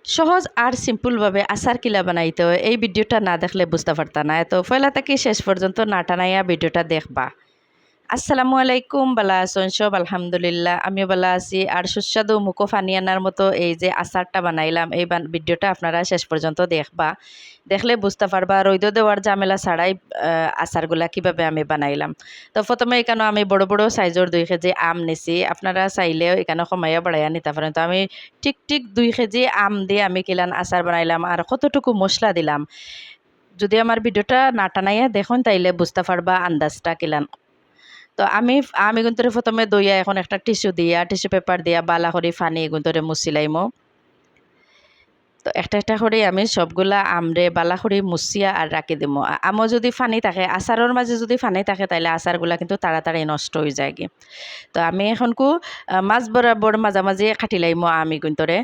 সহজ আর সিম্পলভাবে আচার কিলা বানাইতে হয় এই ভিডিওটা না দেখলে বুঝতে পারতা না। তো পয়লা থেকে শেষ পর্যন্ত না টানাইয়া ভিডিওটা দেখবা। আসসালামু আলাইকুম, বালা আছেন সব? আলহামদুলিল্লাহ আমিও বালা আছি। আর সুস্বাদু মুখো ফানি আনার মতো এই যে আচারটা বানাইলাম, এই ভিডিওটা আপনারা শেষ পর্যন্ত দেখবা। দেখলে বুঝতে পারবা রৈদ দেওয়ার ঝামেলা ছাড়াই আচারগুলা কিভাবে আমি বানাইলাম। তো প্রথমে এখানে আমি বড় বড় সাইজের 2 কেজি আম নিছি। আপনারা চাইলেও এখানে কমাইয়া বাড়াইয়া নিতে পারেন। তো আমি ঠিক ঠিক 2 কেজি আম দিয়ে আমি কিলান আচার বানাইলাম। আর কতটুকু মশলা দিলাম, যদি আমার ভিডিওটা না টানাইয়া দেখুন তাইলে বুঝতে পারবা আন্দাজটা কিলান। তো আমি কিন্তু প্রথমে দইয়া এখন একটা টিস্যু পেপার দিয়া বালা করে ফানি গুন্তরে মুছিলাইমো। তো একটা একটা করে আমি সবগুলা আমরে বালা করে মুছিয়া আর রাখি দিমো। আমও যদি ফানি থাকে, আচারের মাঝে যদি ফানি থাকে তাইলে আচারগুলা কিন্তু তাড়াতাড়ি নষ্ট হয়ে যায় কি। তো আমি এখনকু মাছ বরাবর মাঝামাঝি কাটি লাইমো আমি গুন্তরে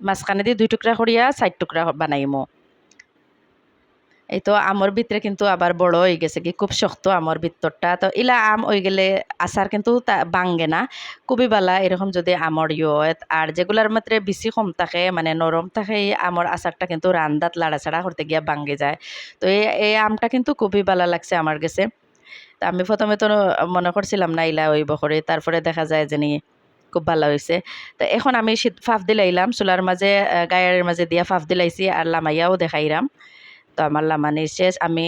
মাঝখানে দিয়ে 2 টুকরা করিয়া 4 টুকরা বানাইমো। এই তো আমর ভিতরে কিন্তু আবার বড় হয়ে গেছে কি, খুব শক্ত আমর ভিতরটা। তো ইলা আম হয়ে গেলে আচার কিন্তু বাঙ্গে না, খুবই বালা এরকম যদি আমর হয়। আর যেগুলার মাত্রে বেশি কম থাকে মানে নরম থাকে, এই আমর আচারটা কিন্তু রান্দাত লাড়াছাড়া করতে গিয়া বাঙ্গে যায়। তো এই আমটা কিন্তু খুবই ভালো লাগছে আমার কাছে। তা আমি প্রথমে তো মনে করছিলাম না ইলা ওই বকরে, তারপরে দেখা যায় যে খুব ভালো হয়েছে। তো এখন আমি ফাফ দিলাইলাম চুলার মাঝে, গায়ের মাঝে দিয়া ফাফ দিলাইছি আর লামাইয়াও দেখাইলাম। তো আমার লামানি শেষ, আমি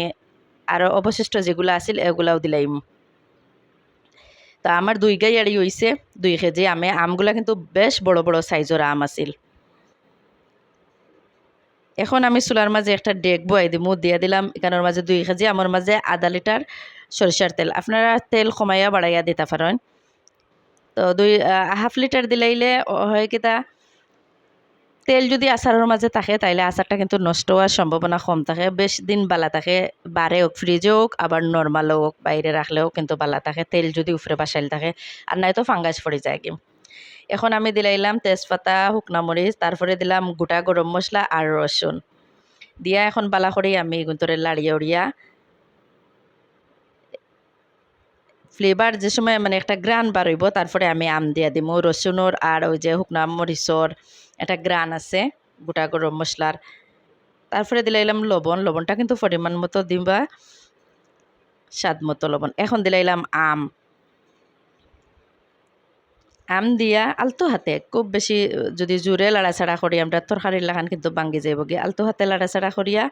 আরও অবশিষ্ট যেগুলো আছিল এগুলাও দিলাইম। তা আমার 2 গাইয়ারি হইছে 2 কেজি আমে। আমগুলা কিন্তু বেশ বড় বড় সাইজের আম আছিল। এখন আমি চুলার মাঝে একটা ডেক বয়াই দিমু, দিয়ে দিলাম এখানের মাঝে 2 কেজি আমার মাঝে আধা লিটার সরিষার তেল। আপনারা তেল কমাইয়া বাড়াইয়া দিতে পারেন। তো হাফ লিটার দিলাইলে হয় কিতা, তেল যদি আচারের মাঝে থাকে তাইলে আচারটা কিন্তু নষ্ট হওয়ার সম্ভাবনা কম থাকে, বেশ দিন বালা থাকে। বারে হোক, ফ্রিজে হোক, আবার নর্মালও হোক, বাইরে রাখলেও কিন্তু বালা থাকে তেল যদি উপরে বাসাইল থাকে। আর নয়তো ফাঙ্গাস পড়ে যায় কি। এখন আমি দিলাইলাম তেজপাতা, শুকনা মরিচ, তারপরে দিলাম গোটা গরম মশলা আর রসুন দিয়া এখন বালা করে আমি গুন্তরে লাড়িয়া উড়িয়া ফ্লেভার যে সময় মানে একটা গ্রান বার হইব, তারপরে আমি আম দিয়া দিমু রসুনের আর ওই যে শুকনা মরিচর একটা গ্রান আছে গোটা গরম মশলার। তারপরে দিলাইলাম লবণ, লবণটা কিন্তু পরিমাণ মতো দিবা, স্বাদ মতো লবণ। এখন দিলাইলাম আম, আম দিয়া আলতো হাতে, খুব বেশি যদি জোরে লাড়াচাড়া করি আমরা তরকারির লাগান কিন্তু ভাঙ্গি যাইব গিয়ে। আলতো হাতে লাড়াচাড়া করিয়া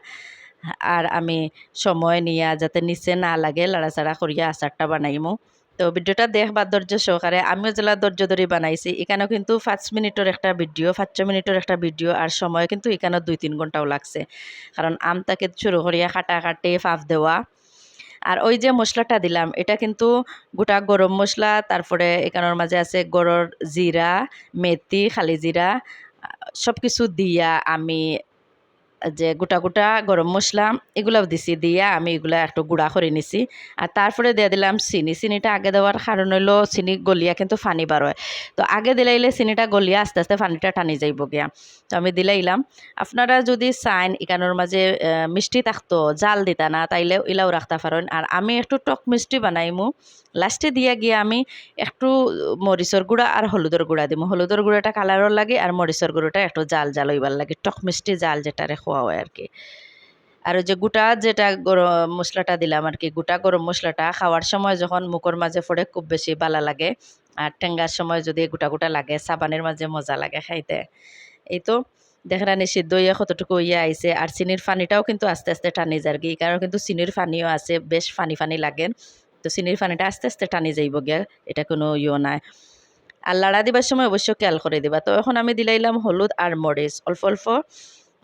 আর আমি সময় নিয়া যাতে নিচে না লাগে লাড়াচাড়া করিয়া আচারটা বানাইমু। তো ভিডিওটা দেখবা ধৈর্য সহকারে। আমিও জেলা ধৈর্য ধরে বানাইছি। এখানেও কিন্তু 5 মিনিটের একটা ভিডিও, 5 মিনিটের একটা ভিডিও, আর সময় কিন্তু এখানেও 2-3 ঘন্টাও লাগছে। কারণ আমটাকে শুরু করিয়া কাটি ফাফ দেওয়া। আর ওই যে মশলাটা দিলাম এটা কিন্তু গোটা গরম মশলা, তারপরে এখানের মাঝে আছে গরর জিরা, মেথি, খালি জিরা, সব কিছু দিয়া আমি যে গোটা গোটা গরম মশলা এগুলাও দিছি, দিয়া আমি এগুলা একটু গুঁড়া করে নিছি। আর তারপরে দিয়ে দিলাম চিনি। চিনিটা আগে দেওয়ার কারণ হইলো চিনি গলিয়া কিন্তু ফানি বার হয়। তো আগে দিলাইলে চিনিটা গলিয়া আস্তে আস্তে ফানিটা টানি যাইব গিয়া। তো আমি দিলাইলাম। আপনারা যদি চাইন এখানোর মাঝে মিষ্টি থাকতো, জাল দিতা না, তাইলে ইলাও রাখতে পারেন। আর আমি একটু টক মিষ্টি বানাইমু, লাস্টে দিয়া গিয়া আমি একটু মরিচর গুঁড়া আর হলুদের গুঁড়া দিমু। হলুদের গুঁড়াটা কালারও লাগে আর মরিচর গুঁড়োটা একটু জাল জাল হইবার লাগে, টক মিষ্টি জাল যেটারে খোয়া হয় আর কি। আর ওই যে গোটা যেটা গরম মশলাটা দিলাম আর কি, গোটা গরম মশলাটা খাওয়ার সময় যখন মুখের মাঝে পড়ে খুব বেশি ভালো লাগে। আর টেঙ্গার সময় যদি গোটা গোটা লাগে সাবানের মাঝে মজা লাগে খাইতে। এই তো দেখরানি সিদ্ধ হইয়া কতটুকু ইয়ে আইছে। আর চিনির পানিটাও কিন্তু আস্তে আস্তে টানি যার কি, কারণ কিন্তু চিনির পানিও আছে, বেশ ফানি ফানি লাগে। তো চিনির পানিটা আস্তে আস্তে টানি যাইব গিয়া, এটা কোনো ইয়ে নাই। আর লাড়া দিবার সময় অবশ্যই খেয়াল করে দিবা। তো এখন আমি দিলাইলাম হলুদ আর মরিচ, অল্প অল্প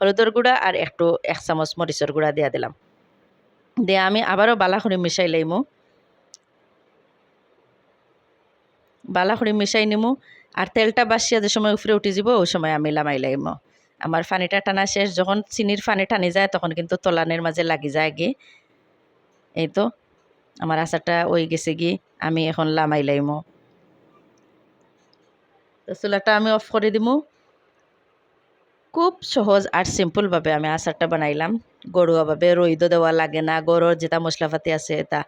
হলুদের গুঁড়া আর একটু 1 চামচ মরিচের গুঁড়া দিয়া দিলাম। দিয়ে আমি আবারও বালা করে মিশাই লাইমু, বালা করে মিশাই নিমু। আর তেলটা বাসিয়া যে সময় উপরে উঠে যাব ওই সময় আমি লামাই লাইমু। আমার ফানিটা টানা শেষ, যখন চিনির ফানি টানি যায় তখন কিন্তু তলানের মাঝে লাগি যায় গি। এই তো আমার আচারটা ওই গেছে গি, আমি এখন লামাই লাইমু। তো চুলাটা আমি অফ করে দিমু। খুব সহজ আর সিম্পলভাবে আমি আচারটা বানাইলাম, ঘরোয়াভাবে, রইদও দেওয়া লাগে না, গরুর যেটা মশলাপাতি আছে এটা।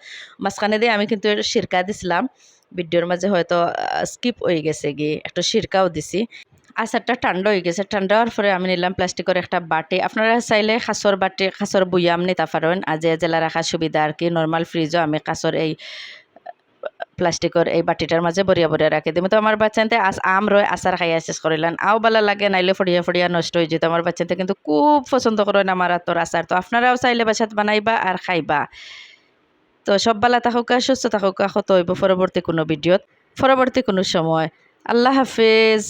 মাঝখানে দিয়ে আমি কিন্তু সিরকা দিছিলাম, ভিডিওর মাঝে হয়তো স্কিপ হয়ে গেছে গিয়ে, একটু সিরকাও দিছি। আচারটা ঠান্ডা হয়ে গেছে, ঠান্ডা হওয়ার পরে আমি নিলাম প্লাস্টিকের একটা বাটি। আপনারা চাইলে কাঁচর বাটি, কাঁচর বুয়াম নিতে পারেন, যে জেলা রাখার সুবিধা আর কি। নর্মাল ফ্রিজও আমি কাঁচর এই প্লাস্টিকের এই বাটিটার মাঝে বরিয়া বরিয়া রাখি দিই। তো আমার বাচ্চাতে আম রয় আচার খাইয়া শেষ করিলেন, আও বালা লাগে নাইলে ফড়িয়া ফড়িয়া নষ্ট হয়ে যেত। আমার বাচ্চাতে কিন্তু খুব পছন্দ করেন আমার হাতর আচার। তো আপনারাও চাইলে বাসাত বানাইবা আর খাইবা। তো সব বালা থাকুক, সুস্থ থাকুক, কত হইব পরবর্তী কোনো ভিডিওত, পরবর্তী কোনো সময়। আল্লাহ হাফেজ।